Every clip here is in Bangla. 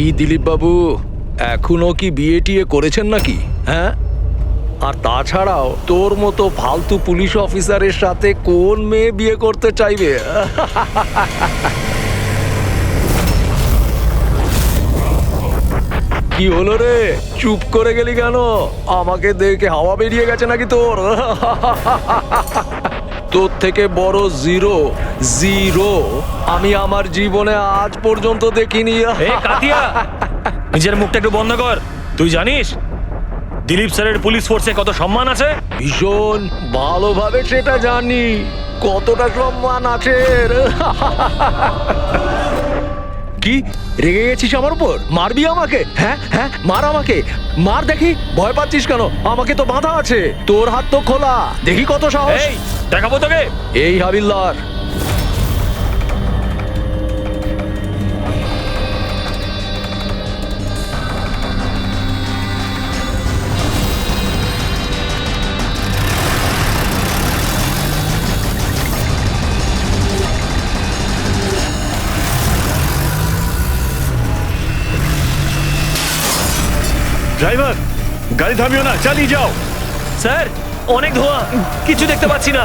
কি দিলীপ বাবু, এখনো কি বিয়ে টিয়ে করেছেন নাকি? হ্যাঁ, আর তাছাড়াও তোর মতো ফালতু পুলিশ অফিসারের সাথে কোন মেয়ে বিয়ে করতে চাইবে? কি হলো রে, চুপ করে গেলি কেন? আমাকে দেখে হাওয়া বেরিয়ে গেছে নাকি তোর? তোর থেকে বড় জিরো জিরো আমি আমার জীবনে আজ পর্যন্ত দেখিনি। কাতিয়া, নিজের মুখটা একটু বন্ধ কর। তুই জানিস দিলীপ স্যারের পুলিশ ফোর্সে কত সম্মান আছে? ভীষণ ভালোভাবে সেটা জানি, কতটা সম্মান আছে। কি রেগে গেছিস আমার উপর? মারবি আমাকে? হ্যাঁ হ্যাঁ, মার আমাকে, মার দেখি। ভয় পাচ্ছিস কেন? আমাকে তো বাঁধা আছে, তোর হাত তো খোলা, দেখি কত সাহস। এই দেখাবো তোকে। এই হাবিলদার, ড্রাইভার, গাড়ি থামিও না, চালিয়ে যাও। স্যার, অনেক ধোঁয়া, কিছু দেখতে পাচ্ছি না।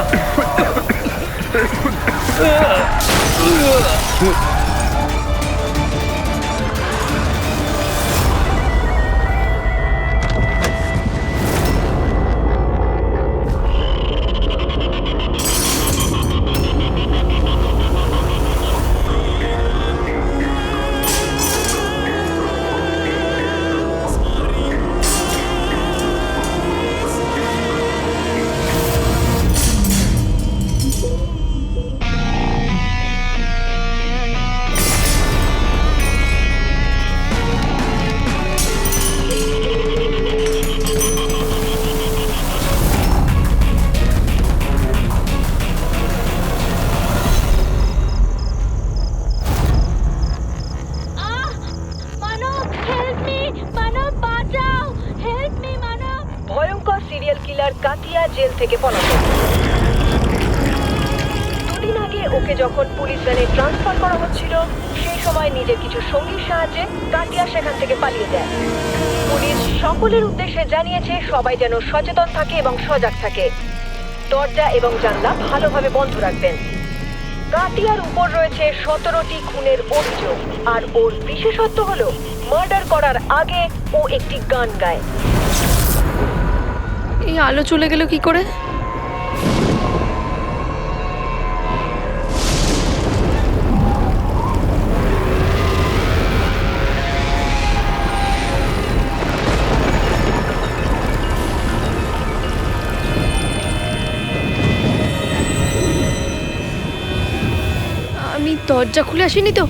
ভয়ঙ্কর সিরিয়াল কিলার কাতিয়া জেল থেকে পলাতক। দুদিন আগে ওকে যখন পুলিশ ভ্যানে ট্রান্সফার করা হচ্ছিল, সেই সময় নিজের কিছু সঙ্গীর সাহায্যে কাতিয়া সেখান থেকে পালিয়ে যায়। পুলিশ সকলের উদ্দেশ্যে জানিয়েছে সবাই যেন সচেতন থাকে এবং সজাগ থাকে। দরজা এবং জানলা ভালোভাবে বন্ধ রাখবেন। কাতিয়ার উপর রয়েছে 17টি খুনের অভিযোগ, আর ওর বিশেষত্ব হলো মার্ডার করার আগে ও একটি গান গায়। এই আলো চলে গেল কি করে? আমি দরজা খুলে আসিনি তো?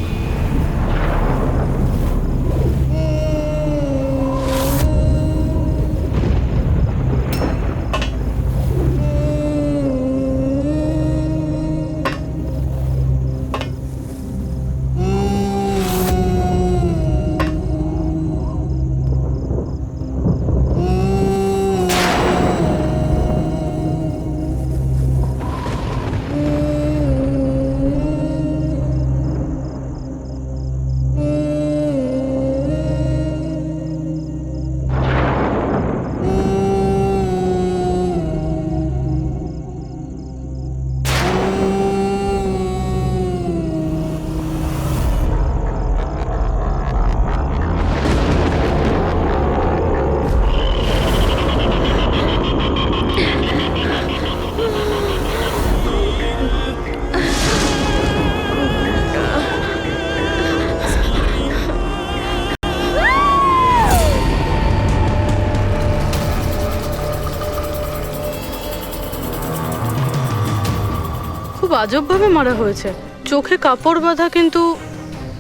খুব আজবভাবে মারা হয়েছে। চোখে কাপড় বাঁধা, কিন্তু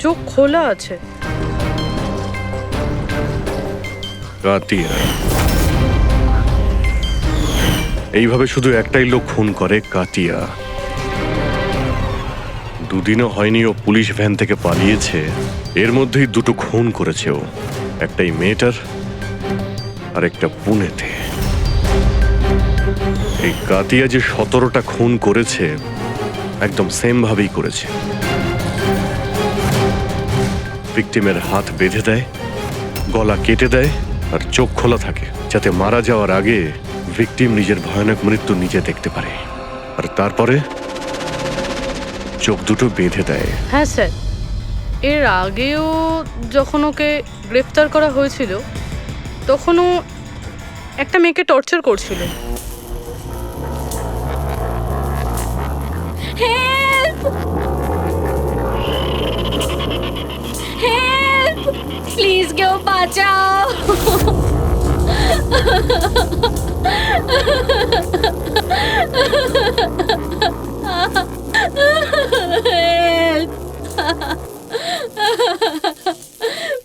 চোখ খোলা আছে। কাতিয়া, এইভাবে শুধু একটাই লোক খুন করে, কাতিয়া। দুদিনও হয়নি ও পুলিশ ভ্যান থেকে পালিয়েছে, এর মধ্যেই দুটো খুন করেছে ও। একটাই মেয়েটার, আর একটা পুনেতে। এই কাতিয়া যে 17টা খুন করেছে, একদম সেম ভাবেই করেছে। ভিকটিমের হাত বেঁধে দেয়, গলা কেটে দেয় আর চোখ খোলা থাকে, যাতে মারা যাওয়ার আগে ভিকটিম নিজের ভয়ানক মৃত্যু নিজে দেখতে পারে। আর তারপরে চোখ দুটো বেঁধে দেয়। হ্যাঁ স্যার, এর আগেও যখন ওকে গ্রেফতার করা হয়েছিল তখনও একটা মেয়েকে টর্চার করছিল। হেল্প! হেল্প! প্লিজ কেউ বাঁচাও! হেল্প!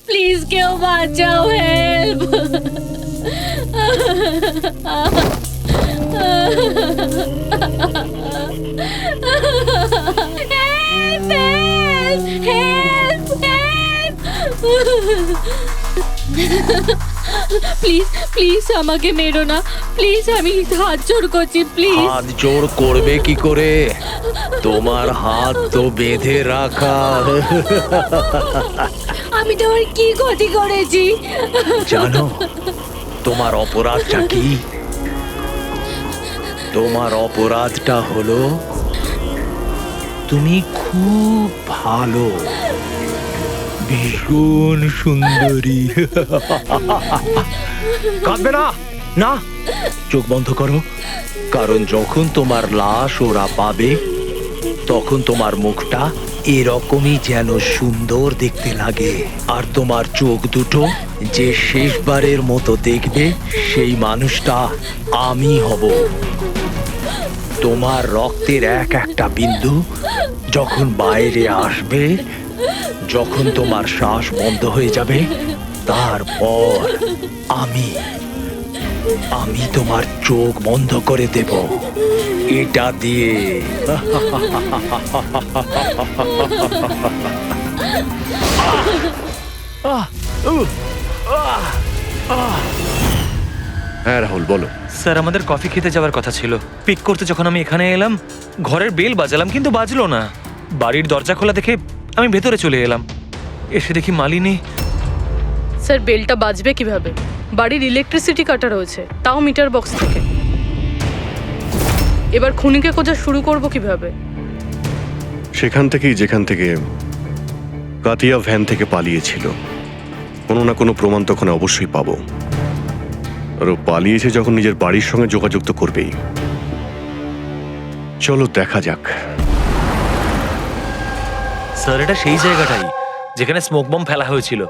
প্লিজ কেউ বাঁচাও! হেল্প! প্লিজ প্লিজ আমাকে মেরো না, প্লিজ, আমি হাত জোড় করছি, প্লিজ। হাত জোর করবে কি করে? তোমার হাত তো বেঁধে রাখা। আমি তোমার কি ক্ষতি করেছি? জানো তোমার অপরাধটা কি? তোমার অপরাধটা হলো তুমি খুব ভালো, ভীষণ সুন্দরী। কাঁদবে না, না, চোখ বন্ধ করো, কারণ যখন তোমার লাশ ওরা পাবে তখন তোমার মুখটা এরকমই যেন সুন্দর দেখতে লাগে। আর তোমার চোখ দুটো যে শেষবারের মতো দেখবে সেই মানুষটা আমি হব। তোমার রক্তের এক একটা বিন্দু যখন বাইরে আসবে, যখন তোমার শ্বাস বন্ধ হয়ে যাবে, তারপর আমি তোমার চোখ বন্ধ করে দেব এটা দিয়ে। হ্যাঁ রাহুল, বলো। স্যার, আমাদের কফি খেতে যাওয়ার কথা ছিল। পিক করতে যখন আমি এখানে এলাম, ঘরের বেল বাজালাম কিন্তু বাজলো না। বাড়ির দরজা খোলা দেখে আমি ভেতরে চলে এলাম, এসে দেখি মালিনী। স্যার, বেলটা বাজবে কিভাবে? বাড়ির ইলেকট্রিসিটি কাটা রয়েছে, তাও মিটার বক্স থেকে। এবার খুনিকে খোঁজা শুরু করব কিভাবে? সেখান থেকেই যেখান থেকে কাতিয়া ভ্যান থেকে পালিয়েছিল, কোনো না কোনো প্রমাণ তখন অবশ্যই পাবো। আর ও পালিয়েছে যখন নিজের বাড়ির সঙ্গে যোগাযোগ তো করবেই। চলো দেখা যাক। স্যার, এটা সেই জায়গাটাই যেখানে স্মোক বম ফেলা হয়েছিল।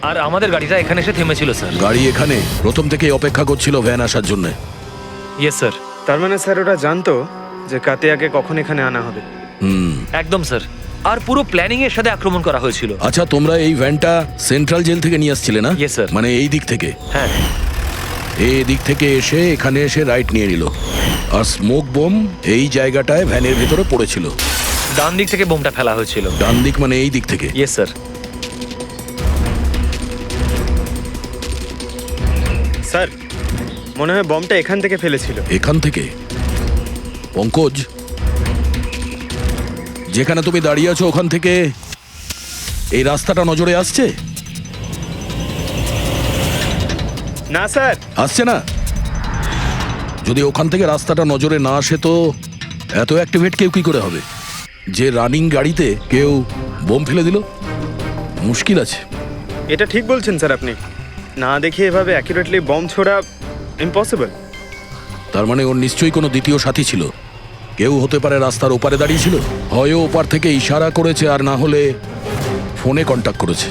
আর আমাদের গাড়িটা এখানে এসে থেমেছিল স্যার। গাড়ি এখানে প্রথম থেকেই অপেক্ষা করছিল ভ্যান আসার জন্য। Yes sir. তার মানে স্যার ওরা জানতো যে কাতিয়াকে কখন এখানে আনা হবে। একদম স্যার। আর পুরো প্ল্যানিং এর সাথে আক্রমণ করা হয়েছিল। আচ্ছা, তোমরা এই ভ্যানটা সেন্ট্রাল জেল থেকে নিয়ে আসছিলে না? Yes, sir. মানে এই দিক থেকে? হ্যাঁ। এই দিক থেকে এসে এখানে এসে রাইট নিয়ে নিল, আর স্মোক বোম এই জায়গাটায় ভ্যানের ভিতরে পড়েছিল। ডান দিক থেকে বোমটা ফেলা হয়েছিল। ডান দিক মানে এই দিক থেকে? Yes sir. স্যার, মনে হয় বমটা এখান থেকে ফেলেছিল। এখান থেকে? পঙ্কজ, যেখানে তুমি দাঁড়িয়ে আছো ওখান থেকে এই রাস্তাটা নজরে আসছে? না স্যার। আসছে না? যদি ওখান থেকে রাস্তাটা নজরে না আসে তো এত অ্যাক্টিভেট কেউ কি করে হবে? যে রানিং গাড়িতে কেউ বোম ফেলে দিল, মুশকিল আছে। এটা ঠিক বলছেন স্যার আপনি। না দেখে এভাবে অ্যাকুরেটলি বম ছোড়া ইম্পসিবল। তার মানে ওর নিশ্চয়ই কোনো দ্বিতীয় সাথী ছিল। কেউ হতে পারে রাস্তার ওপারে দাঁড়িয়ে ছিল, হয় ওপার থেকে ইশারা করেছে, আর না হলে ফোনে কন্ট্যাক্ট করেছে।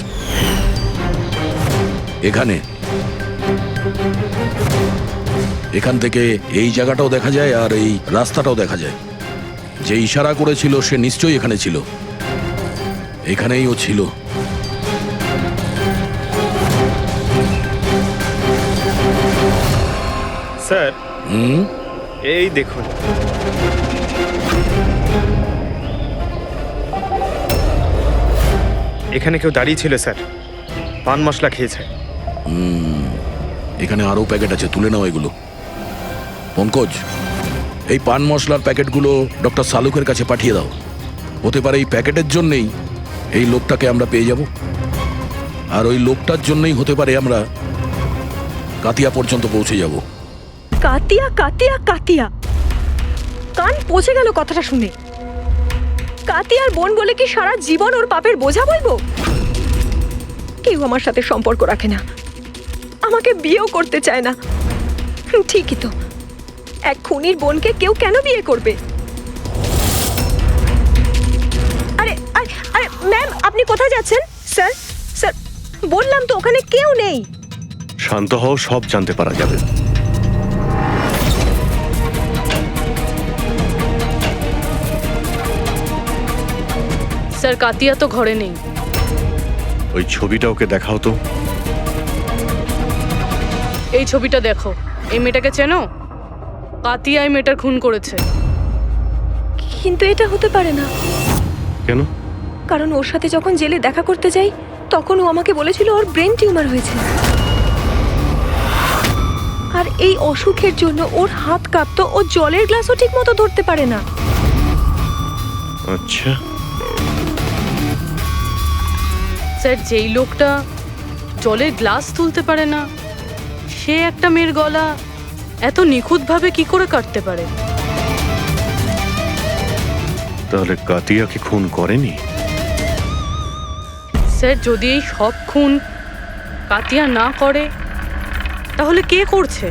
এখান থেকে এই জায়গাটাও দেখা যায় আর এই রাস্তাটাও দেখা যায়। যে ইশারা করেছিল সে নিশ্চয়ই এখানে ছিল, এখানেই ও ছিল। স্যার, এই দেখুন। এখানে কেউ দাঁড়িয়ে ছিল স্যার, পান মশলা খেয়েছে। এখানে আরো প্যাকেট আছে, তুলে নাও এগুলো। পঙ্কজ, এই পান মশলার প্যাকেটগুলো ডক্টর সালুকের কাছে পাঠিয়ে দাও। হতে পারে এই প্যাকেটের জন্যেই এই লোকটাকে আমরা পেয়ে যাব, আর ওই লোকটার জন্যই হতে পারে আমরা কাতিয়া পর্যন্ত পৌঁছে যাব। কাতিয়া কাতিয়া কাতিয়া, কান পচে গেল কথাটা শুনে। কাতিয়ার বোন বলে কি সারা জীবন ওর পাপের বোঝা বলবো? কেউ আমার সাথে সম্পর্ক রাখে না, আমাকে বিয়েও করতে চায় না। ঠিকই তো, এক খুনির বোনকে কেউ কেন বিয়ে করবে? আরে আরে আরে ম্যাম, আপনি কোথায় যাচ্ছেন? স্যার স্যার, বললাম তো ওখানে কেউ নেই। শান্ত হও, সব জানতে পারা যাবে। স্যার কাতিয়া তো ঘরে নেই। ওই ছবিটা ওকে দেখাও তো। এই ছবিটা দেখো, এই মেয়েটাকে চেনো? কাতিয়া এই মেয়েটার খুন করেছে। কিন্তু এটা হতে পারে না, কেন? কারণ ওর সাথে যখন জেলে দেখা করতে যাই তখন ও আমাকে বলেছিল ওর ব্রেন টিউমার হয়েছে, আর এই অসুখের জন্য ওর হাত কাঁপতো, ও জলের গ্লাসও ঠিক মতো ধরতে পারে না। আচ্ছা, স্যার যেই লোকটা জলের গ্লাস তুলতে পারে না, সে একটা মেয়ের গলা এত নিখুঁতভাবে কি করে কাটতে পারে? তাহলে কাতিয়াকে খুন করেনি? স্যার যদি এই সব খুন কাতিয়া না করে তাহলে কে করছে?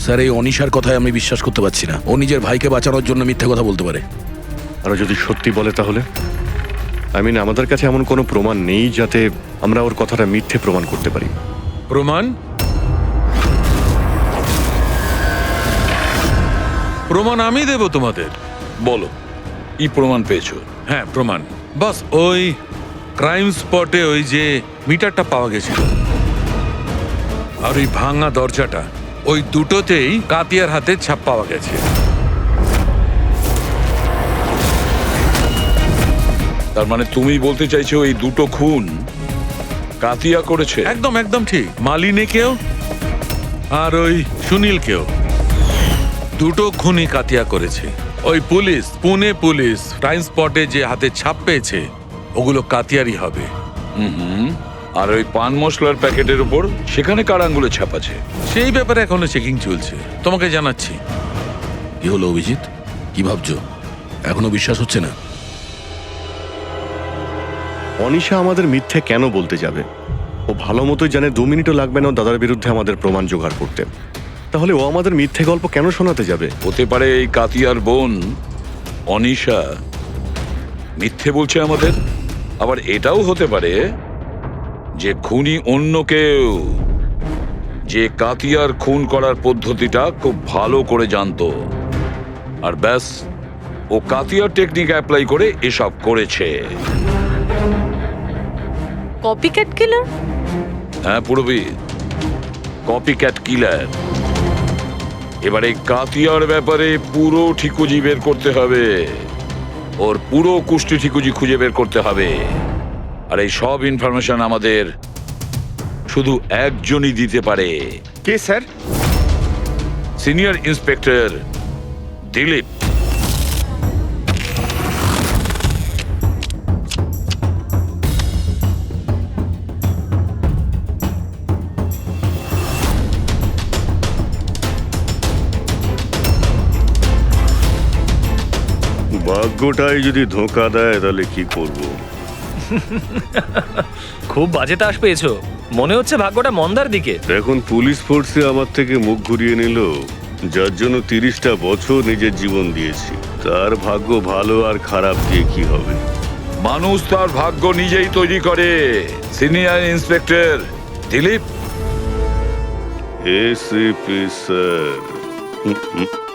স্যার এই অনিশার কথায় আমি বিশ্বাস করতে পারছি না। ও নিজের ভাইকে বাঁচানোর জন্য মিথ্যে কথা বলতে পারে। আর যদি সত্যি বলে তাহলে? আমাদের কাছে এমন কোনো প্রমাণ নেই যাতে আমরা ওর কথাটা মিথ্যে প্রমাণ করতে পারি। প্রমাণ? প্রমাণ আমি দেব তোমাদের। বলো, কি প্রমাণ পেয়েছো? হ্যাঁ, প্রমাণ বাস ওই ক্রাইম স্পটে ওই যে মিটারটা পাওয়া গেছিল আর ওই ভাঙা দরজাটা, ওই দুটোতেই কাতিয়ার হাতে ছাপ পাওয়া গেছে। তার মানে তুমি বলতে চাইছো এই দুটো খুন কাতিয়া করেছে? একদম একদম ঠিক। মালিনীকেও আর ওই সুনীলকেও, দুটো খুনই কাতিয়া করেছে। ওই পুলিশ, পুনে পুলিশ ক্রাইম স্পটে যে হাতে ছাপ পেয়েছে ওগুলো কাতিয়ারই হবে। আর ওই পান মশলার প্যাকেটের উপর সেখানে কার আঙ্গুলে ছাপ আছে? সেই ব্যাপারে এখনো চেকিং চলছে, তোমাকে জানাচ্ছি। কি হলো অভিজিৎ, কি ভাবছো? এখনো বিশ্বাস হচ্ছে না? অনিশা আমাদের মিথ্যে কেন বলতে যাবে? ও ভালো মতোই জানে 2 মিনিটও লাগবে না ওর দাদার বিরুদ্ধে আমাদের প্রমাণ জোগাড় করতে। তাহলে ও আমাদের মিথ্যে গল্প কেন শোনাতে যাবে? হতে পারে এই কাতিয়ার বোন অনিশা মিথ্যে বলছে আমাদের। আবার এটাও হতে পারে যে খুনি অন্য কেউ, যে কাতিয়ার খুন করার পদ্ধতিটা খুব ভালো করে জানতো, আর ব্যাস ও কাতিয়ার টেকনিক অ্যাপ্লাই করে এসব করেছে। কপিক্যাট কিলার? হ্যাঁ পুরবি, কপিক্যাট কিলার। এবারে কাতিয়ার ব্যাপারে পুরো ঠিকুজি বের করতে হবে, ওর পুরো কুষ্টি ঠিকুজি খুঁজে বের করতে হবে। আর এই সব ইনফরমেশন আমাদের শুধু একজনই দিতে পারে। কে স্যার? Senior inspector Dilip. ভাগ্যটাই যদি ধোঁকা দেয় তাহলে কি করব? খুব বাজে তাস পেয়েছো, মনে হচ্ছে ভাগ্যটা মন্দার দিকে। এখন পুলিশ ফোর্সে আমার থেকে মুখ ঘুরিয়ে নিল, যার জন্য 30টা বছর নিজের জীবন দিয়েছি। তার ভাগ্য ভালো আর খারাপ দিয়ে কি হবে? মানুষ তার ভাগ্য নিজেই তৈরি করে। Senior inspector Dilip. ACP sir.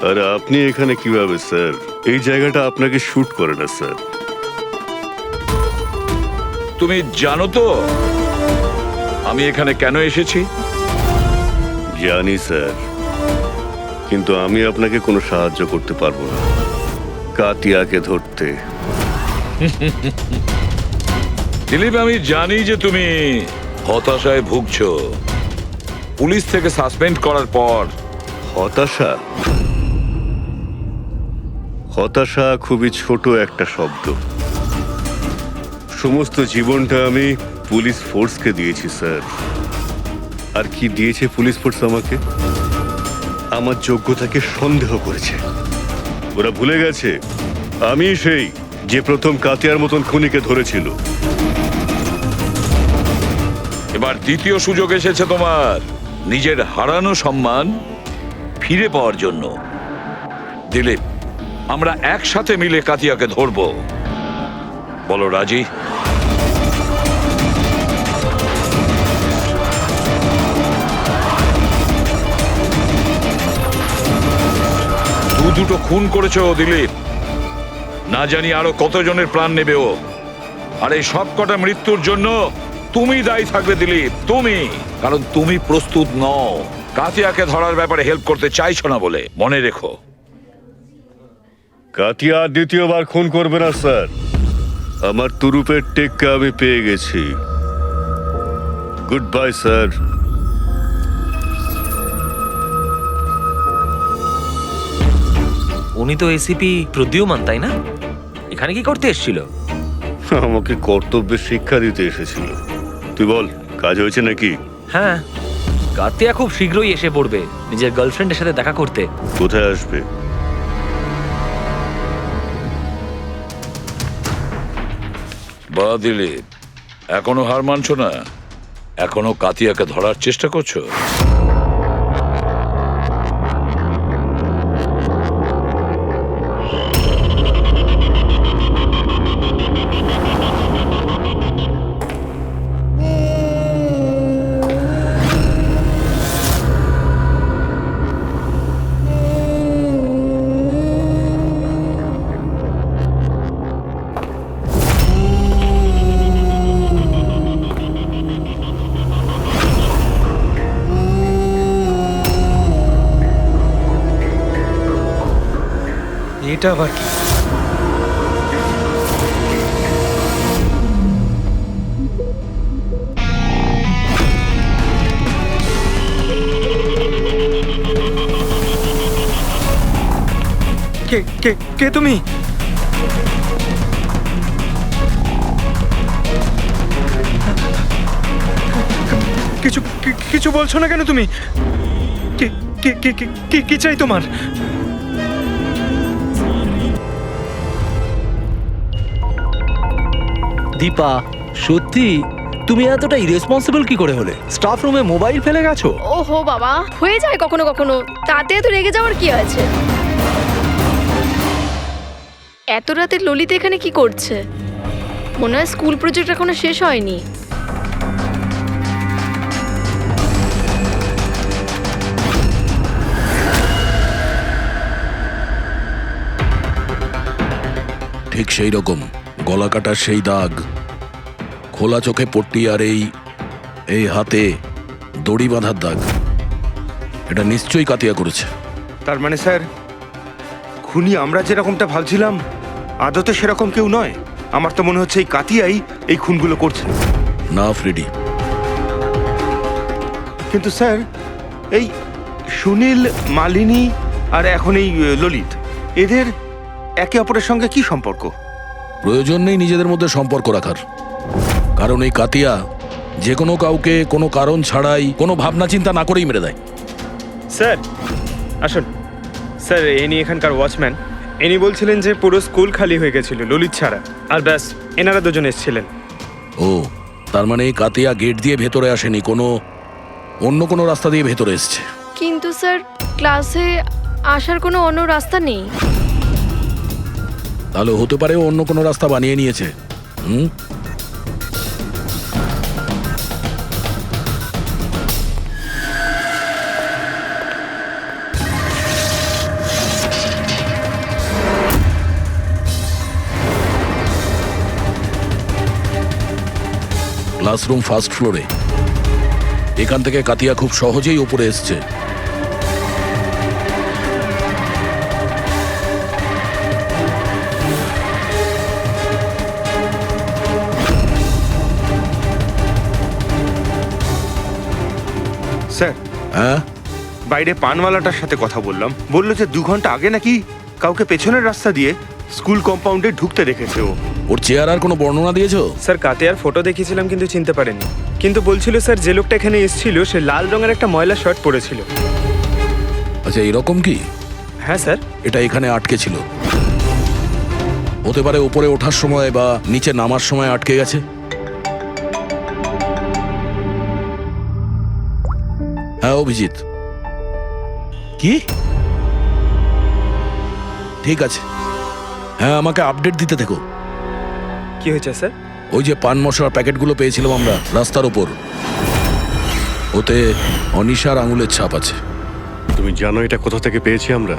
আরে আপনি এখানে কিভাবে স্যার? এই জায়গাটা আপনাকে শুট করে না স্যার। তুমি জানো তো আমি এখানে কেন এসেছি? জানি স্যার, কিন্তু আমি আপনাকে কোনো সাহায্য করতে পারবো না কাতিয়াকে ধরতে। দিলীপ, আমি জানি যে তুমি হতাশায় ভুগছো। পুলিশ থেকে সাসপেন্ড করার পর। হতাশা? হতাশা খুবই ছোট একটা শব্দ। সমস্ত জীবনটা আমি পুলিশ ফোর্সকে দিয়েছি স্যার। আর কি দিয়েছে পুলিশ ফোর্স আমাকে? আমার যোগ্যতাকে সন্দেহ করেছে। ওরা ভুলে গেছে আমি সেই যে প্রথম কাতিয়ার মতন খুনিকে ধরেছিল। এবার দ্বিতীয় সুযোগ এসেছে তোমার নিজের হারানো সম্মান ফিরে পাওয়ার জন্য। দিলীপ, আমরা একসাথে মিলে কাতিয়াকে ধরবো। বলো রাজি? দুটো খুন করেছো দিলীপ, না জানি আরো কতজনের প্রাণ নেবে ও। আর এই সব কটা মৃত্যুর জন্য তুমি দায়ী থাকবে দিলীপ, তুমি। কারণ তুমি প্রস্তুত নও কাতিয়াকে ধরার ব্যাপারে হেল্প করতে চাইছো না বলে। মনে রেখো। কাতিয়া আর দ্বিতীয়বার খুন করবে না স্যার। আমার তুরুপের টেক্কা আমি পেয়ে গেছি। Good bye sir. উনি তো এসিপি প্রদ্যুমান, তাই না? এখানে কি করতে এসেছিল? আমাকে কর্তব্যের শিক্ষা দিতে এসেছিল। তুই বল, কাজ হয়েছে নাকি? হ্যাঁ, কাতিয়া খুব শীঘ্রই এসে পড়বে নিজের গার্লফ্রেন্ডের সাথে দেখা করতে। কোথায় আসবে? বা দিলীপ, এখনো হার মানছো না? এখনো কাতিয়াকে ধরার চেষ্টা করছো? এটা আবার কি? কে কে কে তুমি? কিছু কিছু বলছো না কেন তুমি? কি কি কি কি কি চাই তোমার? দীপা, সত্যি তুমি এতটা ইরেসপন্সিবল কি করে হলে? স্টাফ রুমে মোবাইল ফেলে গেছো? ওহো বাবা, হয়ে যায় কখনো কখনো, তাতে এত রেগে যাওয়ার কি আছে? এত রাতে ললিত এখানে কি করছে? মনে হয় স্কুল প্রজেক্ট এখনো শেষ হয়নি। ঠিক সেই রকম গলা কাটার সেই দাগ, খোলা চোখে পট্টি, আর এই হাতে দড়ি বাঁধার দাগ। এটা নিশ্চয়ই কাতিয়া করেছে। তার মানে স্যার, খুনি আমরা যেরকমটা ভাবছিলাম আদতে সেরকম কেউ নয়। আমার তো মনে হচ্ছে এই কাতিয়াই এই খুনগুলো করছে। না ফ্রেডি, কিন্তু স্যার, এই সুনীল, মালিনী আর এখন এই ললিত, এদের একে অপরের সঙ্গে কি সম্পর্ক? প্রয়োজন নেই নিজেদের মধ্যে সম্পর্ক রাখার। কারণ এই কাতিয়া যে কোনো কাউকে কোনো কারণ ছাড়াই, কোনো ভাবনা চিন্তা না করেই মেরে দেয়। স্যার আসুন। স্যার, ইনি এখানকার ওয়াচম্যান। ইনি বলছিলেন যে পুরো স্কুল খালি হয়ে গেছিল ললিত ছাড়া, আর ব্যাস এনারা দুজন এসেছিলেন। ও, তার মানে এই কাতিয়া গেট দিয়ে ভেতরে আসেনি, অন্য কোনো রাস্তা দিয়ে ভেতরে এসছে। কিন্তু স্যার, ক্লাসে আসার কোনো অন্য রাস্তা নেই। তাহলে হতে পারে ও অন্য কোনো রাস্তা বানিয়ে নিয়েছে। ক্লাসরুম ফার্স্ট ফ্লোরে। এখান থেকে কাতিয়া খুব সহজেই উপরে এসছে। স্যার, হ্যাঁ, বাইরে পানওয়ালাটার সাথে কথা বললাম, বললো যে 2 ঘন্টা আগে নাকি কাউকে পেছনের রাস্তা দিয়ে স্কুল কম্পাউন্ডে ঢুকতে দেখেছে ও। ওর চেহারার আর কোনো বর্ণনা দিয়েছো? স্যার কাতিয়ার ফটো দেখিয়েছিলাম কিন্তু চিনতে পারেনি। কিন্তু বলছিল স্যার যে লোকটা এখানে এসেছিল সে লাল রঙের একটা ময়লা শার্ট পরেছিল। আচ্ছা, এরকম কি? হ্যাঁ স্যার। এটা এখানে আটকে ছিল, হতে পারে উপরে ওঠার সময় বা নিচে নামার সময় আটকে গেছে। হ্যাঁ অভিজিৎ, কি? ঠিক আছে, হ্যাঁ আমাকে আপডেট দিতে থেকো। কি হয়েছে স্যার? ওই যে পান মশলার প্যাকেটগুলো পেয়েছিলাম আমরা রাস্তার ওপর, ওতে অনিশার আঙুলের ছাপ আছে। তুমি জানো এটা কোথা থেকে পেয়েছি আমরা?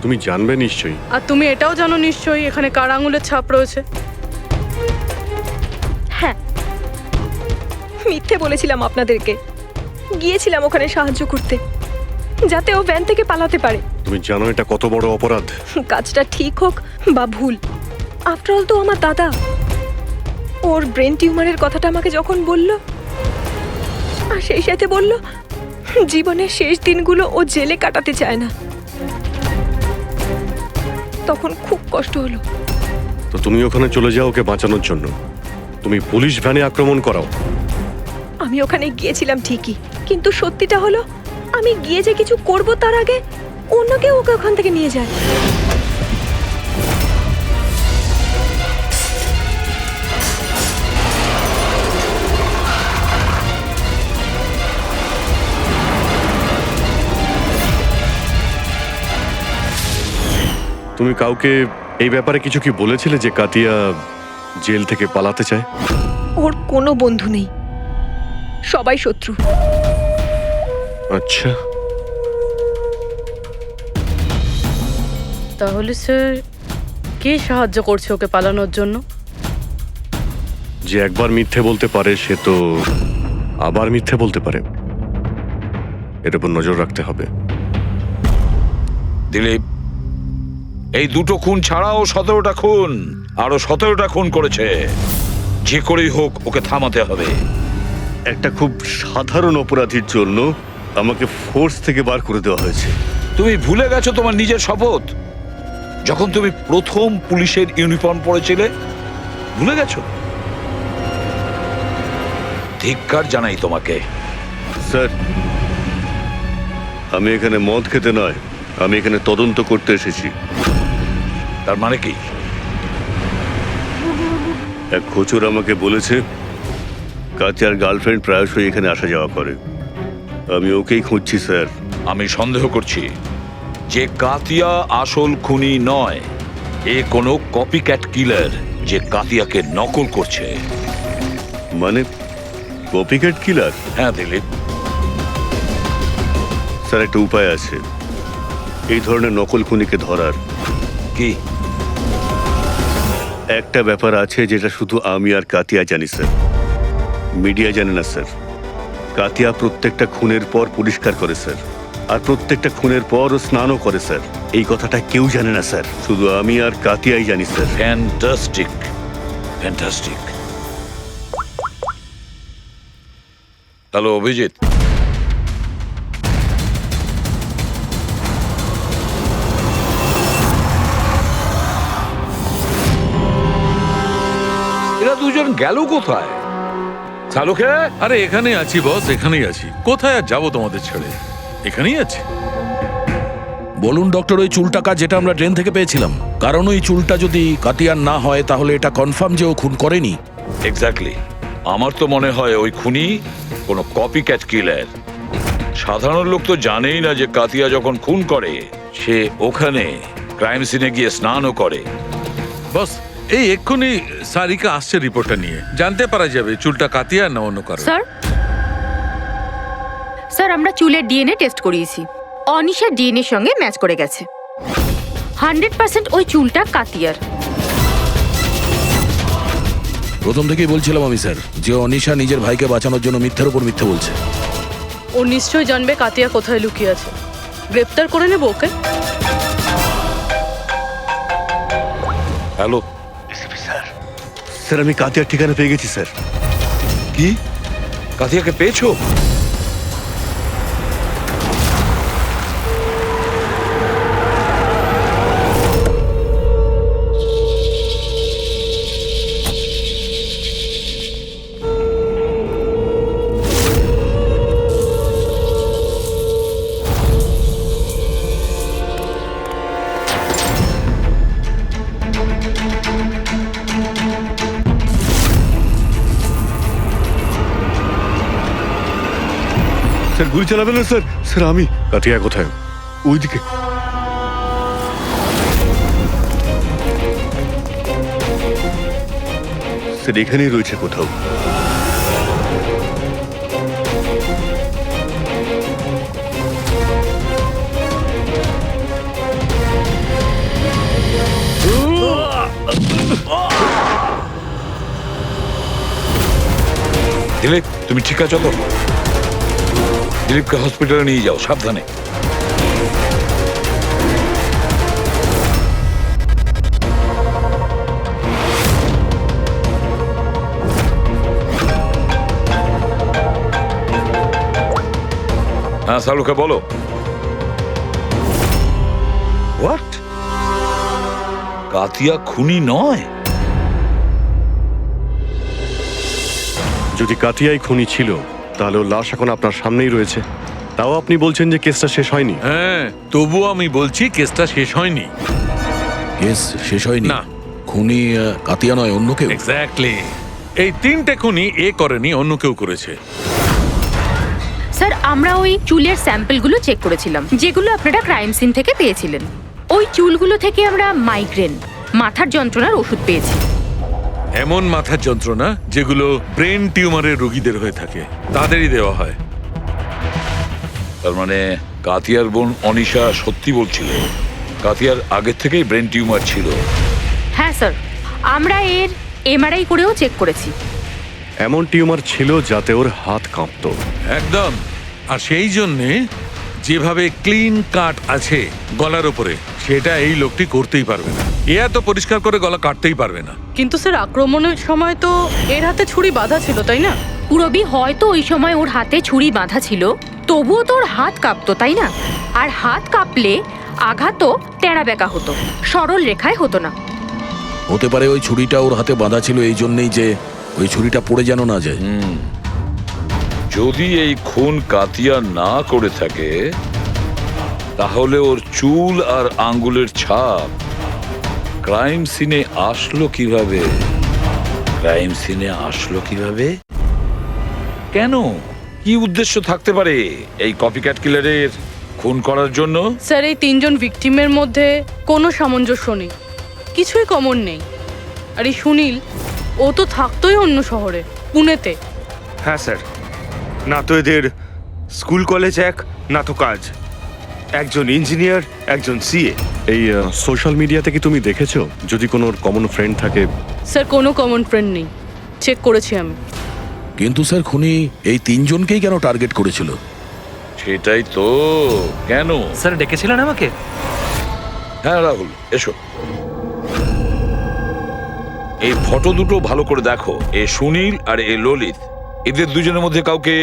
তুমি জানবে নিশ্চয়ই। আর তুমি এটাও জানো নিশ্চয়ই এখানে কার আঙুলের ছাপ রয়েছে। হ্যাঁ, মিথ্যে বলেছিলাম আপনাদেরকে। গিয়েছিলাম ওখানে সাহায্য করতে, যাতে ও ভ্যান থেকে পালাতে পারে। তুমি জানো এটা কত বড় অপরাধ? কাজটা ঠিক হোক বা ভুল, আফটার অল তো আমার দাদা। ওর ব্রেন টিউমারের কথাটা আমাকে যখন বলল, আর সেই সাথে বলল জীবনের শেষ দিনগুলো ও জেলে কাটাতে চায় না, তখন খুব কষ্ট হলো। তো তুমি ওখানে চলে যাও ওকে বাঁচানোর জন্য। তুমি পুলিশ ভ্যানে আক্রমণ করাও। আমি ওখানে গিয়েছিলাম ঠিকই, কিন্তু সত্যিটা হলো আমি গিয়ে যে কিছু করব তার আগে অন্য কেউ ওকে ওখান থেকে নিয়ে যায়। তুমি কাউকে এই ব্যাপারে কিছু কি বলেছিলে যে কাতিয়া জেল থেকে পালাতে চায়? ওর কোনো বন্ধু নেই, সবাই শত্রু। আচ্ছা, তাহলে স্যার কে সাহায্য করছে ওকে পালানোর জন্য? যে একবার মিথ্যে বলতে পারে সে তো আবার মিথ্যে বলতে পারে। এর উপর নজর রাখতে হবে। দিলীপ, এই দুটো খুন ছাড়াও 17টা খুন, আরো 17টা খুন করেছে। যে করেই হোক ওকে থামাতে হবে। একটা খুব সাধারণ অপরাধীর জন্য আমাকে ফোর্স থেকে বার করে দেওয়া হয়েছে। তুমি ভুলে গেছো তোমার নিজের শপথ, যখন তুমি প্রথম পুলিশের ইউনিফর্ম পরেছিলে? ভুলে গেছো? ধিক্কার জানাই তোমাকে। স্যার, আমি এখানে মদ খেতে নয়, আমি এখানে তদন্ত করতে এসেছি। তার মানে কি? এক খোঁচর আমাকে বলেছে কাতিয়ার গার্লফ্রেন্ড প্রায়শই এখানে আসা যাওয়া করে। আমি ওকেই খুঁজছি স্যার। আমি সন্দেহ করছি যে কাতিয়া আসল খুনি নয়, এ কোনো কপিক্যাট কিলার যে কাতিয়াকে নকল করছে। মানে কপিক্যাট কিলার? হ্যাঁ দিলীপ। স্যার, একটা উপায় আছে এই ধরনের নকল খুনিকে ধরার। কি? একটা ব্যাপার আছে যেটা শুধু আমি আর কাতিয়া জানি স্যার, মিডিয়া জানে না স্যার। কাতিয়া প্রত্যেকটা খুনের পর পরিষ্কার করে স্যার, আর প্রত্যেকটা খুনের পর ও স্নানও করে স্যার। এই কথাটা কেউ জানে না স্যার, শুধু আমি আর কাতিয়াই জানি sir. Fantastic, fantastic. Hello Abhijit, এরা দুজন গেল কোথায়? চালুকে? আরে এখানে আছি বস, এখানেই আছি। কোথায় আর যাবো তোমাদের ছেড়ে? এখানেই আছি। বলুন ডক্টর, ওই চুলটা যেটা আমরা ট্রেন থেকে পেয়েছিলাম, কারণ ওই চুলটা যদি কাতিয়ার না হয় তাহলে এটা কনফার্ম যে ও খুন করেনি। এক্স্যাক্টলি। আমার তো মনে হয় ওই খুনি কোনো কপিক্যাট কিলার। সাধারণ লোক তো জানেই না যে কাতিয়া যখন খুন করে সে ওখানে ক্রাইম সিনে গিয়ে স্নানও করে। বস, এই এক্ষুনি সারিকা আসছে রিপোর্টটা নিয়ে, জানতে পারা যাবে চুলটা কাতিয়া না অন্য কারো। স্যার আমরা চুলের ডিএনএ টেস্ট করিয়েছি, অনিশার ডিএনএর সঙ্গে ম্যাচ করে গেছে। 100% ওই চুলটা কাতিয়ার। প্রথম থেকেই বলছিলাম আমি স্যার যে অনিশা নিজের ভাইকে বাঁচানোর জন্য মিথ্যার উপর মিথ্যে বলছে। ও নিশ্চয়ই জানবে কাতিয়া কোথায় লুকিয়ে আছে। গ্রেপ্তার করে নেব ওকে। হ্যালো স্যার, আমি কাতিয়ার ঠিকানা পেয়ে গেছি স্যার। কি? কাতিয়াকে পেয়েছো? স্যার গুলি চালাবেন না স্যার। স্যার আমি। কাতিয়া কোথায়? ওইদিকে। স্যার এখানেই রয়েছে কোথাও। দিলীপ, তুমি ঠিক আছো তো? দিলীপকে হসপিটালে নিয়ে যাও, সাবধানে। হ্যাঁ সালুকে বলো। হোয়াট? কাতিয়া খুনি নয়? যদি কাতিয়াই খুনি ছিল তাহলে ওর লাশ এখন আপনার সামনেই রয়েছে, তাও আপনি বলছেন যে কেসটা শেষ হয়নি। হ্যাঁ, তবুও আমি বলছি কেসটা শেষ হয়নি। কেস শেষ হয়নি? না। খুনি কাতিয়া নয়, অন্য কেউ? এক্স্যাক্টলি। এই 3টে খুনি এ করেনি, অন্য কেউ করেছে। স্যার আমরা ওই চুলের স্যাম্পলগুলো চেক করেছিলাম যেগুলো আপনারা ক্রাইম সিন থেকে পেয়েছিলেন। ওই চুলগুলো থেকে আমরা মাইগ্রেন, মাথার যন্ত্রণার ওষুধ পেয়েছি। এমন মাথার যন্ত্রণা যেগুলো ব্রেন টিউমারের রোগীদের হয়ে থাকে, তাদেরই দেওয়া হয়। তার মানে কাতিয়ার বোন অনিশা সত্যি বলছিল, কাতিয়ার আগে থেকেই ব্রেন টিউমার ছিল। হ্যাঁ স্যার, আমরা এর এমআরআই করেও চেক করেছি। এমন টিউমার ছিল যাতে ওর হাত কাঁপতো। একদম। আর সেই জন্যে যেভাবে ক্লিন কাট আছে গলার ওপরে, সেটা এই লোকটি করতেই পারবে না। এ এত পরিষ্কার করে গলা কাটতেই পারবে না। কিন্তু স্যার আক্রমণের সময় তো এর হাতে ছুরি বাঁধা ছিল, তাই না? পুরবি হয়তো ওই সময় ওর হাতে ছুরি বাঁধা ছিল, তবুও তো ওর হাত কাঁপতো, তাই না? আর হাত কাঁপলে আঘাতও তেড়া বেঁকা হতো, সরল রেখায় হতো না। হতে পারে ওই ছুরিটা ওর হাতে বাঁধা ছিল এই জন্যই যে ওই ছুরিটা পড়ে যেন না যায়। যদি এই খুন কাতিয়া না করে থাকে তাহলে ওর চুল আর আঙ্গুলের ছাপ ক্রাইম সিনে আসলো কিভাবে? ক্রাইম সিনে আসলো কিভাবে? কেন? কি উদ্দেশ্য থাকতে পারে এই কপিক্যাট কিলারের খুন করার জন্য? স্যার এই 3জন ভিকটিমের মধ্যে কোনো সামঞ্জস্য নেই, কিছুই কমন নেই। আর এই সুনীল, ও তো থাকতোই অন্য শহরে, পুনেতে। হ্যাঁ স্যার, না তো এদের স্কুল কলেজ এক, না তো কাজ। একজন ইঞ্জিনিয়ার, একজন সিএ। এই সোশ্যাল মিডিয়াতে কি তুমি দেখেছো যদি কোনো কমন ফ্রেন্ড থাকে? স্যার কোনো কমন ফ্রেন্ড নেই, চেক করেছি আমি। কিন্তু স্যার খুনি এই 3জনকেই কেন টার্গেট করেছিল? সেটাই তো। কেন? স্যার ডেকেছিলেন আমাকে? হ্যাঁ রাহুল, এসো। এই ফটো দুটো ভালো করে দেখো। এ সুনীল আর এ ললিত, এদের দুজনের মধ্যে কাউকে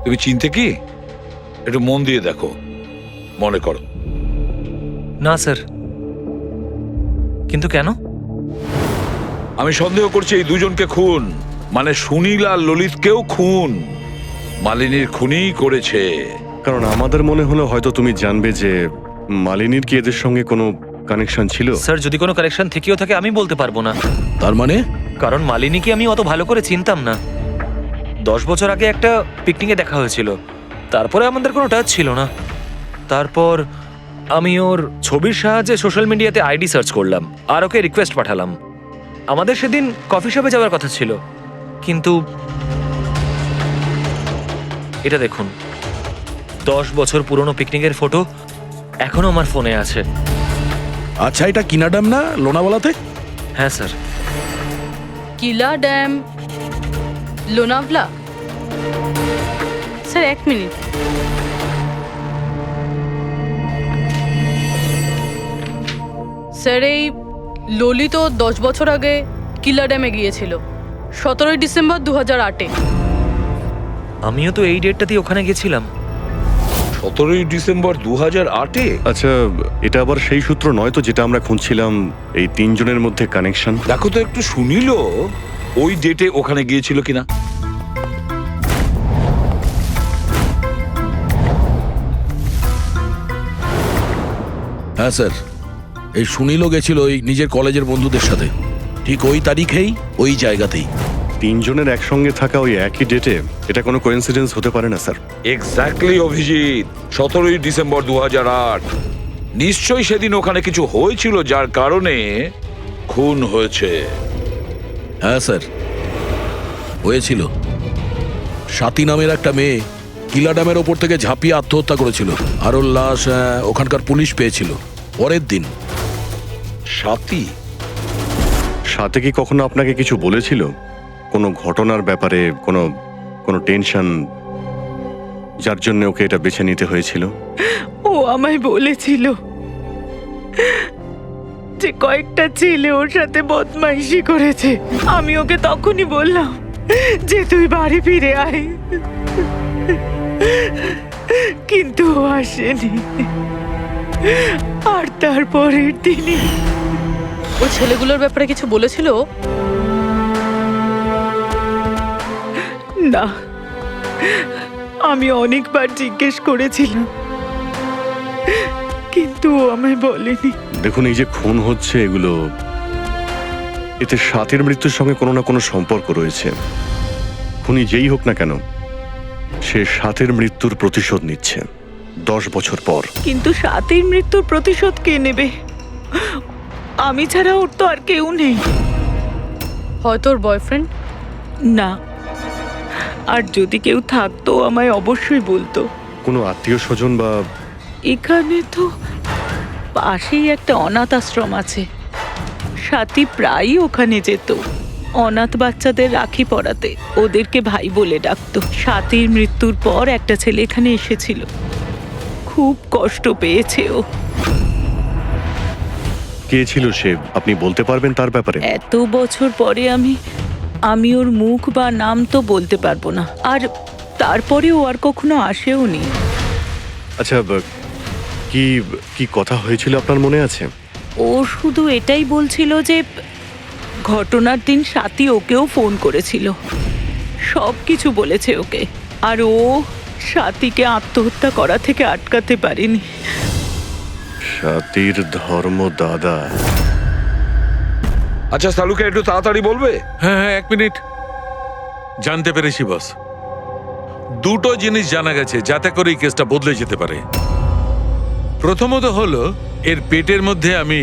তুমি চিনতে কি? একটু মন দিয়ে দেখো, মনে করো। না স্যার। কিন্তু কেন? আমি সন্দেহ করছি এই দুজনকে খুন, মানে সুনীল আর ললিতকেও খুন মালিনীর খুনিই করেছে। কারণ আমাদের মনে হলো হয়তো তুমি জানবে যে মালিনীর কি এদের সঙ্গে কোনো কানেকশন ছিল। স্যার যদি কোনো কানেকশন থেকেও থাকে আমি বলতে পারবো না। তার মানে? কারণ মালিনীকে আমি অত ভালো করে চিনতাম না। 10 বছর আগে একটা পিকনিকে দেখা হয়েছিল, তারপরে আমাদের কোনো টাচ ছিল না। তারপর আমি ওর ছবির সাহায্যে সোশ্যাল মিডিয়াতে আইডি সার্চ করলাম আর ওকে রিকোয়েস্ট পাঠালাম। আমাদের সেদিন কফি শপে যাওয়ার কথা ছিল, কিন্তু এটা দেখুন, 10 বছর পুরনো পিকনিকের ফটো এখনো আমার ফোনে আছে। আচ্ছা, এটা কিনা ড্যাম না লোনাওয়ালাতে? হ্যাঁ sir. Kila dam, Lonavala? Sir 1 minute. Sir এই ললিত 10 বছর আগে কিলা ড্যামে গিয়েছিল, 17 ডিসেম্বর 2008-এ। আমিও তো এই ডেটটাতেই ওখানে গেছিলাম। 17 ডিসেম্বর 2008-এ? আচ্ছা, এটা আবার সেই সূত্র নয় তো যেটা আমরা খুঁজছিলাম, এই 3জনের মধ্যে কানেকশন? দেখো তো একটু সুনীল ওই ডেটে ওখানে গিয়েছিল কিনা। হ্যাঁ স্যার, এই সুনীলও গেছিল ওই নিজের কলেজের বন্ধুদের সাথে, ঠিক ওই তারিখেই ওই জায়গাতেই। তিনজনের একসঙ্গে থাকা ওই একই ডেটে এটা কোনো কোইন্সিডেন্স হতে পারে না স্যার। এক্স্যাক্টলি অভিজিৎ, 17ই ডিসেম্বর 2008। নিশ্চয়ই সেদিন ওখানে কিছু হয়েছিল যার কারণে খুন হয়েছে। হ্যাঁ স্যার, হয়েছিল। স্বাতী নামের একটা মেয়ে কিলা ড্যামের ওপর থেকে ঝাঁপিয়ে আত্মহত্যা করেছিল, আর ওর লাশ ওখানকার পুলিশ পেয়েছিল পরের দিন। স্বাতী? সাথে কি কখনো আপনাকে কিছু বলেছিল কোনো ঘটনার ব্যাপারে, কোনো কোনো টেনশন যার জন্য ওকে এটা বেছে নিতে হয়েছিল? ও আমায় বলেছিল যে কয়েকটা ছেলে ওর সাথে বদমাইশি করেছে। আমি ওকে তখনই বললাম যে তুই বাড়ি ফিরে আয়, কিন্তু ও আসেনি। আর তারপরের দিনই ওই ছেলেগুলোর ব্যাপারে কিছু বলেছিল? না, আমি অনেকবার জিজ্ঞেস করেছিলাম, কিন্তু ও আমায় বলেনি। দেখুন, এই যে খুন হচ্ছে এগুলো, এতে সাথীর মৃত্যুর সঙ্গে কোনো না কোনো সম্পর্ক রয়েছে। খুনি যেই হোক না কেন, সে সাথীর মৃত্যুর প্রতিশোধ নিচ্ছে 10 বছর পর। কিন্তু সাথীর মৃত্যুর প্রতিশোধ কে নেবে? আমি ছাড়া ওর তো আর কেউ নেই। হয়তো ওর বয়ফ্রেন্ড? না, আর যদি কেউ থাকতো আমায় অবশ্যই বলতো। কোনো আত্মীয় স্বজন বা? এখানে তো পাশেই একটা অনাথ আশ্রম আছে, সাথী প্রায়ই ওখানে যেত অনাথ বাচ্চাদের রাখি পরাতে। ওদেরকে ভাই বলে ডাকতো। সাথীর মৃত্যুর পর একটা ছেলে এখানে এসেছিল, খুব কষ্ট পেয়েছে ও। কে ছিল সে, আপনি বলতে পারবেন তার ব্যাপারে? এত বছর পরে আমি ওর মুখ বা নাম তো বলতে পারবো না, আর তারপরে ও আর কখনো আসেও নি। আচ্ছা, কি কি কথা হয়েছিল আপনার মনে আছে? ও শুধু এটাই বলছিল যে ঘটনার দিন সাথী ওকেও ফোন করেছিল, সব কিছু বলেছে ওকে, আর ও সাথীকে আত্মহত্যা করা থেকে আটকাতে পারেনি। সাথীর ধর্ম দাদা। আচ্ছা সালুকে একটু তাড়াতাড়ি বলবে? হ্যাঁ হ্যাঁ, 1 মিনিট। জানতে পেরেছি বস, দুটো জিনিস জানা গেছে যাতে করে এই কেসটা বদলে যেতে পারে। প্রথমত হলো এর পেটের মধ্যে আমি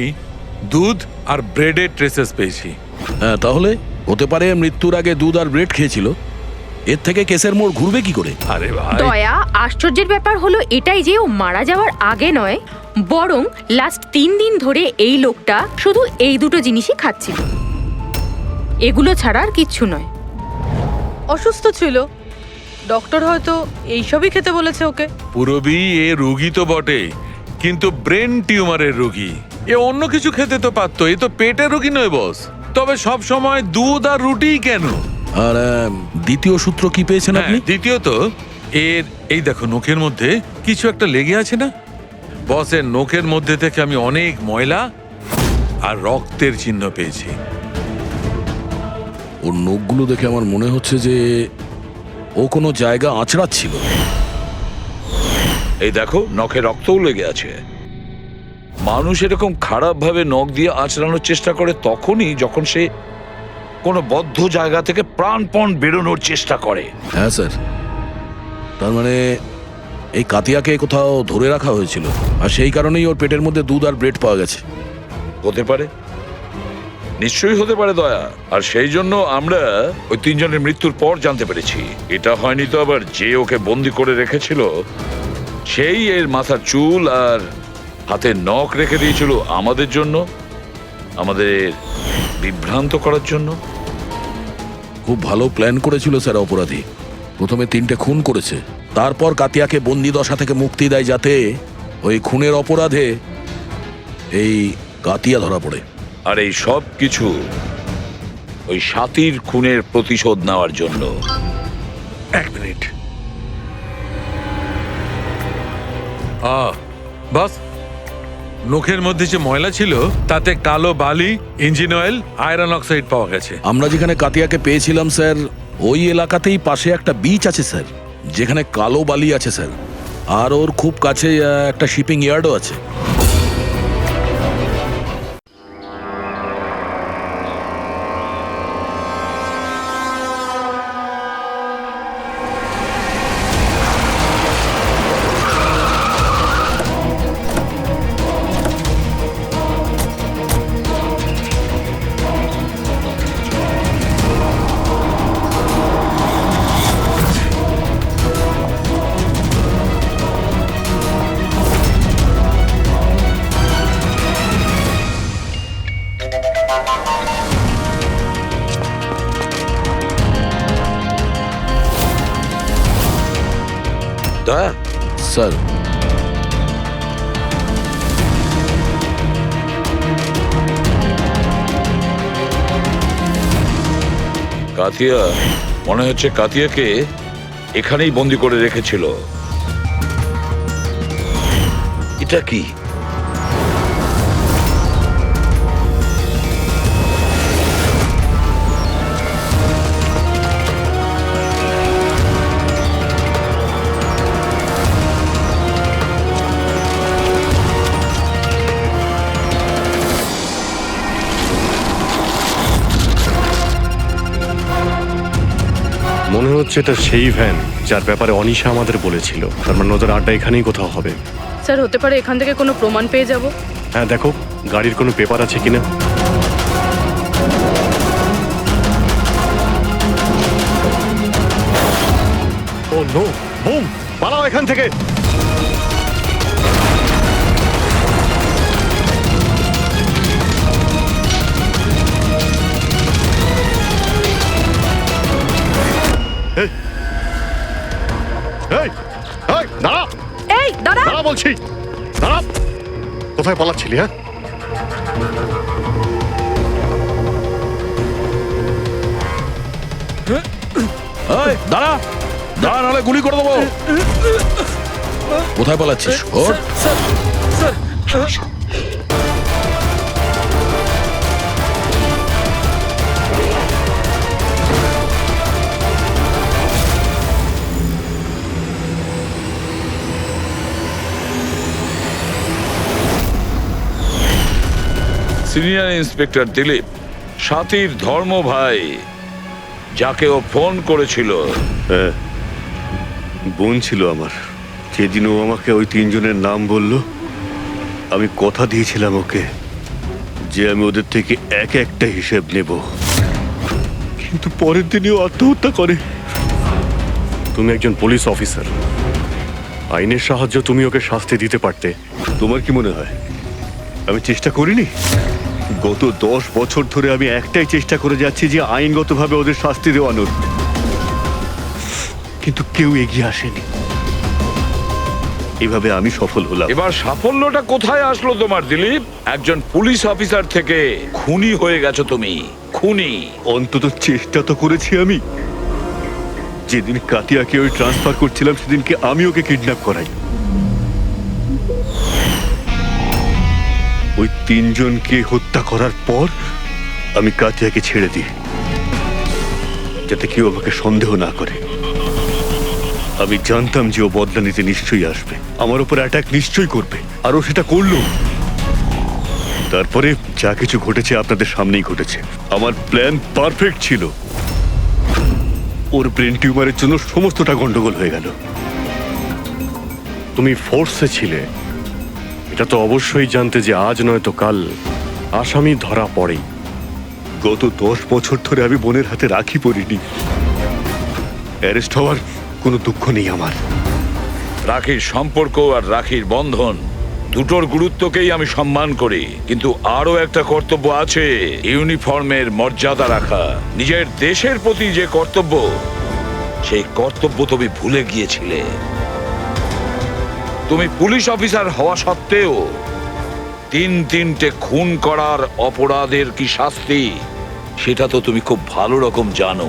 দুধ আর ব্রেডের ট্রেসেস পেয়েছি। হ্যাঁ, তাহলে হতে পারে মৃত্যুর আগে দুধ আর ব্রেড খেয়েছিল। এর থেকে কেসের মোড় ঘুরবে কি করে? আরে ভাই, দয়া, আশ্চর্যের ব্যাপার হলো এটাই যে ও মারা যাওয়ার আগে নয়, বরং লাস্ট 3 দিন ধরে এই লোকটা শুধু এই দুটো জিনিসই খাচ্ছিল, এগুলো ছাড়া আর কিচ্ছু নয়। অসুস্থ ছিল, ডক্টর হয়তো এইসবই খেতে বলেছে ওকে। পুরবি এ রোগী তো বটে, কিন্তু ব্রেন টিউমারের রোগী। এ অন্য কিছু খেতে তো পারতো, এ তো পেটের রোগী নয় বস। তবে সব সময় দুধ আর রুটি কেন? আর দ্বিতীয় সূত্র কি পেয়েছেন আপনি? দ্বিতীয়ত এর এই দেখো নখের মধ্যে কিছু একটা লেগে আছে না বসের? নখের মধ্যে থেকে আমি অনেক ময়লা আর রক্তের চিহ্ন পেয়েছি। ওর নখগুলো দেখে আমার মনে হচ্ছে যে ও কোনো জায়গা আঁচড়াচ্ছিল। এই দেখো, নখে রক্তও লেগে আছে। মানুষ এরকম খারাপভাবে নখ দিয়ে আঁচড়ানোর চেষ্টা করে তখনই যখন সে কোনো বদ্ধ জায়গা থেকে প্রাণপণ বেরোনোর চেষ্টা করে। হ্যাঁ স্যার, তার মানে এই কাতিয়াকে কোথাও ধরে রাখা হয়েছিল, আর সেই কারণেই ওর পেটের মধ্যে দুধ আর ব্রেড পাওয়া গেছে। হতে পারে, নিশ্চয়ই হতে পারে দয়া। আর সেই জন্য আমরা ওই 3 জনের মৃত্যুর পর জানতে পেরেছি। এটা হয়নি তো আবার যে ওকে বন্দি করে রেখেছিল সেই এর মাথার চুল আর হাতের নখ রেখে দিয়েছিল আমাদের জন্য, আমাদের বিভ্রান্ত করার জন্য। খুব ভালো প্ল্যান করেছিল স্যার অপরাধী। প্রথমে 3টে খুন করেছে, তারপর কাতিয়াকে বন্দি দশা থেকে মুক্তি দেয় যাতে ওই খুনের অপরাধে এই কাতিয়া ধরা পড়ে। আর এই সব কিছু ওই সাথীর খুনের প্রতিশোধ নেওয়ার জন্য। 1 মিনিট। বস, নখের মধ্যে যে ময়লা ছিল তাতে কালো বালি, ইঞ্জিন অয়েল, আয়রন অক্সাইড পাওয়া গেছে। আমরা যেখানে কাতিয়াকে পেয়েছিলাম স্যার, ওই এলাকাতেই পাশে একটা বিচ আছে স্যার, যেখানে কালো বালি আছে স্যার, আর ওর খুব কাছে একটা শিপিং ইয়ার্ডও আছে। স্যার। কাতিয়া, মনে হচ্ছে কাতিয়াকে এখানেই বন্দি করে রেখেছিল। এটা কি? মনে হচ্ছে এটা সেই ভ্যান যার ব্যাপারে অনিশা আমাদের বলেছিল। তার মানে ওদের আড্ডা এখানেই কোথাও হবে। স্যার হতে পারে এখান থেকে কোনো প্রমাণ পেয়ে যাব। হ্যাঁ, দেখো গাড়ির কোনো পেপার আছে কিনা। ও নো, বুম! পালাও এখান থেকে। এই, এই, এই, দাঁড়া! এই দাঁড়া! দাঁড়া বলছি, দাঁড়া! কোথায় পালাচ্ছিলি? হ্যাঁ, এই, দাঁড়া দাঁড়া, নাহলে গুলি করে দেবো। কোথায় পালাচ্ছিস? ওঠ। সিনিয়র ইন্সপেক্টর দিলীপ, সাথীর ধর্ম ভাই, যাকে ও ফোন করেছিল। হ্যাঁ, বোন ছিল আমার। যেদিন ও আমাকে ওই তিনজনের নাম বলল, আমি কথা দিয়েছিলাম ওকে যে আমি ওদের থেকে এক একটা হিসেব নেব, কিন্তু পরের দিনই ও আত্মহত্যা করে। তুমি একজন পুলিশ অফিসার, আইনের সাহায্য তুমি ওকে শাস্তি দিতে পারতে। তোমার কি মনে হয় আমি চেষ্টা করিনি? গত 10 বছর ধরে আমি একটাই চেষ্টা করে যাচ্ছি যে আইনগতভাবে ওদের শাস্তি দেওয়ানোর, কিন্তু কেউ এগিয়ে আসেনি। এভাবে আমি সফল হলাম। এবার সাফল্যটা কোথায় আসলো তোমার দিলীপ? একজন পুলিশ অফিসার থেকে খুনি হয়ে গেছো তুমি। খুনি। অন্তত চেষ্টা তো করেছি আমি। যেদিন কাতিয়াকে ওই ট্রান্সফার করছিলাম সেদিনকে আমি ওকে কিডন্যাপ করাই। ওই তিনজনকে হত্যা করার পর আমি কাতিয়াকে ছেড়ে দিই, যাতে কেউ আমাকে সন্দেহ না করে। আমি জানতাম যে ও বদলা নিতে নিশ্চয়ই আসবে, আমার উপর অ্যাটাক নিশ্চয়ই করবে, আর ও সেটা করলো। তারপরে যা কিছু ঘটেছে আপনাদের সামনেই ঘটেছে। আমার প্ল্যান পারফেক্ট ছিল। ওর ব্রেন টিউমারের জন্য সমস্তটা গন্ডগোল হয়ে গেল। তুমি ফোর্সে ছিলে, এটা তো অবশ্যই জানতে যে আজ নয়তো কাল আসামি ধরা পড়েই। গত 10 বছর ধরে আমি বোনের হাতে রাখি পরিনি। অ্যারেস্ট হওয়ার কোনো দুঃখ নেই আমার। রাখির সম্পর্ক আর রাখির বন্ধন দুটোর গুরুত্বকেই আমি সম্মান করি, কিন্তু আরো একটা কর্তব্য আছে, ইউনিফর্মের মর্যাদা রাখা। নিজের দেশের প্রতি যে কর্তব্য, সেই কর্তব্য তুমি ভুলে গিয়েছিলে। তুমি পুলিশ অফিসার হওয়া সত্ত্বেও তিনটে খুন করার অপরাধের কি শাস্তি, সেটা তো তুমি খুব ভালো রকম জানো।